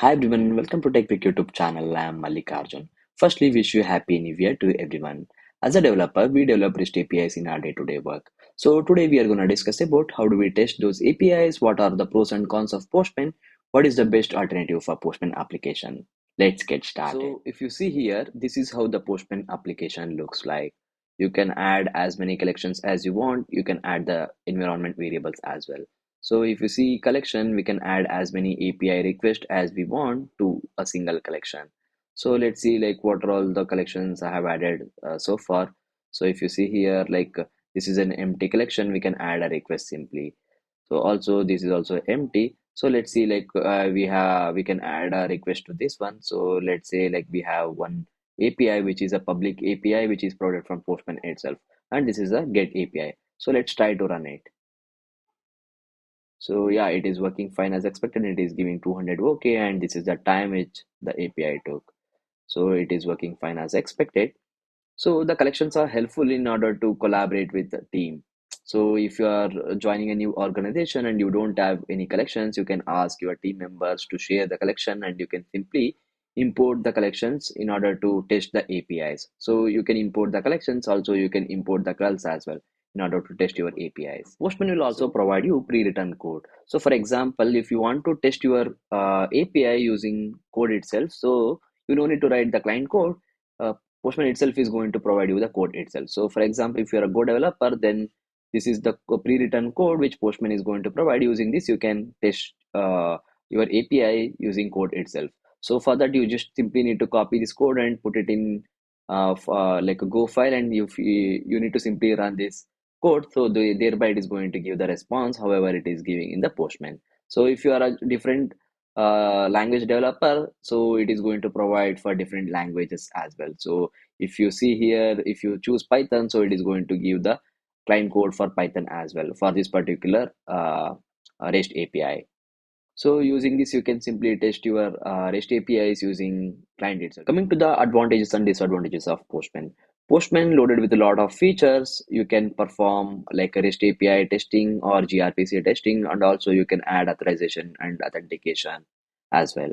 Hi everyone, welcome to TechBrick YouTube channel. I am Mallikarjun. Firstly, wish you happy new year to everyone. As a developer, we develop REST APIs in our day-to-day work. So today we are going to discuss about how do we test those APIs, what are the pros and cons of Postman, what is the best alternative for Postman application. Let's get started. So if you see here, this is how the Postman application looks like. You can add as many collections as you want. You can add the environment variables as well. So if you see collection, we can add as many API requests as we want to a single collection. So let's see like what are all the collections I have added so far. So if you see here, this is an empty collection, we can add a request simply. So also this is also empty. So let's see we can add a request to this one. So let's say like we have one API which is a public API which is provided from Postman itself, and this is a get API. So let's try to run it. So yeah, it is working fine as expected. It is giving 200 OK, and this is the time which the API took. So it is working fine as expected. So the collections are helpful in order to collaborate with the team. So if you are joining a new organization and you don't have any collections, you can ask your team members to share the collection, and you can simply import the collections in order to test the APIs. So you can import the collections, also you can import the curls as well in order to test your APIs. Postman will also provide you pre-written code. So for example, if you want to test your API using code itself, so you don't need to write the client code. Uh, Postman itself is going to provide you the code itself. So for example, if you're a Go developer, then this is the pre-written code which Postman is going to provide. Using this, you can test your API using code itself. So for that, you just simply need to copy this code and put it in like a Go file, and you need to simply run this code. So thereby it is going to give the response, however it is giving in the Postman. So if you are a different language developer, so it is going to provide for different languages as well. So if you see here, if you choose Python, so it is going to give the client code for Python as well for this particular REST API. So using this, you can simply test your REST APIs using client itself. Coming to the advantages and disadvantages of Postman. Postman loaded with a lot of features. You can perform like a REST API testing or gRPC testing, and also you can add authorization and authentication as well.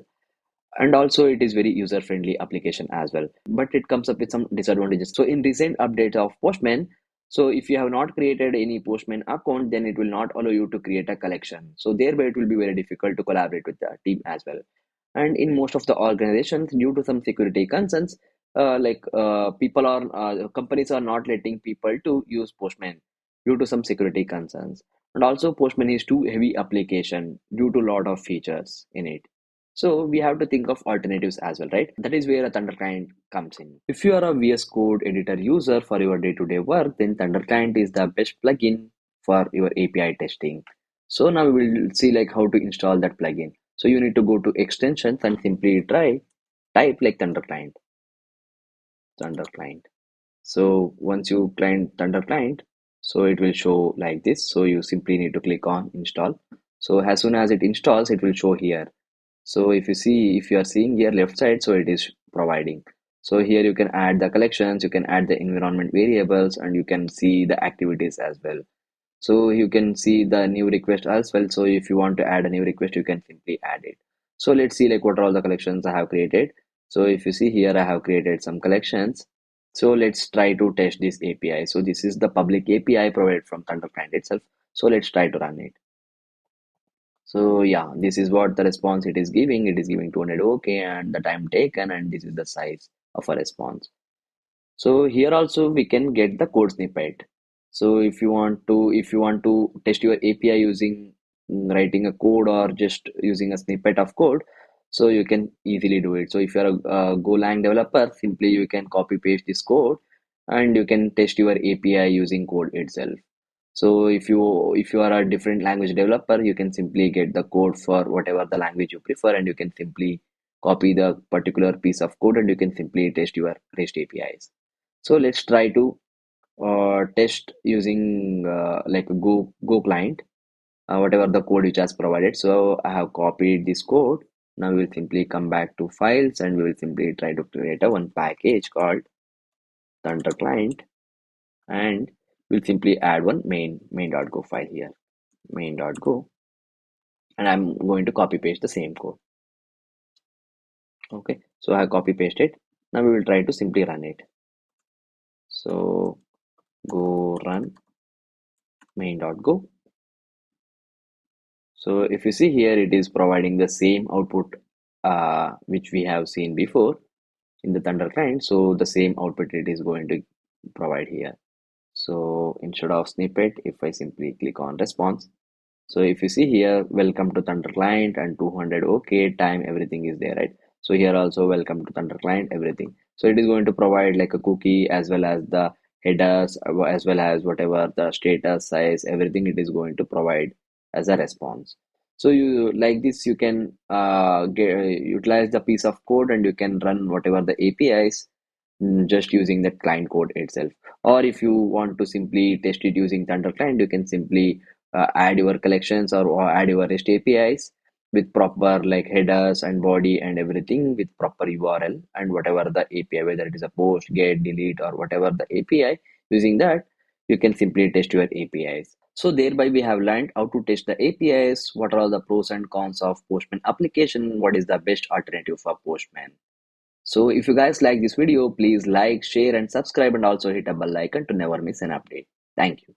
And also it is very user friendly application as well, but it comes up with some disadvantages. So in recent update of Postman, so if you have not created any Postman account, then it will not allow you to create a collection, so thereby it will be very difficult to collaborate with the team as well. And in most of the organizations, due to some security concerns, people are companies are not letting people to use Postman due to some security concerns. And also Postman is too heavy application due to lot of features in it. So we have to think of alternatives as well, right? That is where a thunderClient comes in. If you are a VS Code editor user for your day-to-day work, then thunderClient is the best plugin for your API testing. So now we will see like how to install that plugin. So you need to go to extensions and simply type like thunderClient. So once you client thunderClient, so it will show like this. So you simply need to click on install. So as soon as it installs, it will show here. So if you are seeing here left side, so it is providing. So here you can add the collections, you can add the environment variables, and you can see the activities as well. So you can see the new request as well. So if you want to add a new request, you can simply add it. So let's see like what are all the collections I have created. So if you see here, I have created some collections. So let's try to test this API. So this is the public API provided from thunderClient itself. So let's try to run it. So yeah, this is what the response it is giving. It is giving 200 OK, and the time taken, and this is the size of a response. So here also we can get the code snippet. So if you want to test your API using writing a code or just using a snippet of code, so you can easily do it. So if you're a Golang developer, simply you can copy paste this code, and you can test your API using code itself. So if you are a different language developer, you can simply get the code for whatever the language you prefer, and you can simply copy the particular piece of code, and you can simply test your REST APIs. So let's try to test using like a Go client, whatever the code which has provided. So I have copied this code. Now we will simply come back to files, and we will simply try to create a one package called thunderClient, and we'll simply add one main.go file here, main.go, and I'm going to copy paste the same code. Okay, so I copy paste it. Now we will try to simply run it. So go run main.go. So if you see here, it is providing the same output which we have seen before in the Thunder client. So the same output it is going to provide here. So instead of snippet, if I simply click on response, so if you see here, welcome to Thunder client and 200 OK time, everything is there, right? So here also welcome to Thunder client, everything. So it is going to provide like a cookie as well as the headers as well as whatever the status size, everything it is going to provide as a response. So you like this, you can utilize the piece of code and you can run whatever the APIs just using that client code itself. Or if you want to simply test it using Thunder client, you can simply add your collections or add your REST APIs with proper like headers and body and everything with proper URL and whatever the API, whether it is a post, get, delete, or whatever the API, using that, you can simply test your APIs. So thereby we have learned how to test the APIs, what are all the pros and cons of Postman application, what is the best alternative for Postman. So if you guys like this video, please like, share and subscribe and also hit a bell icon to never miss an update. Thank you.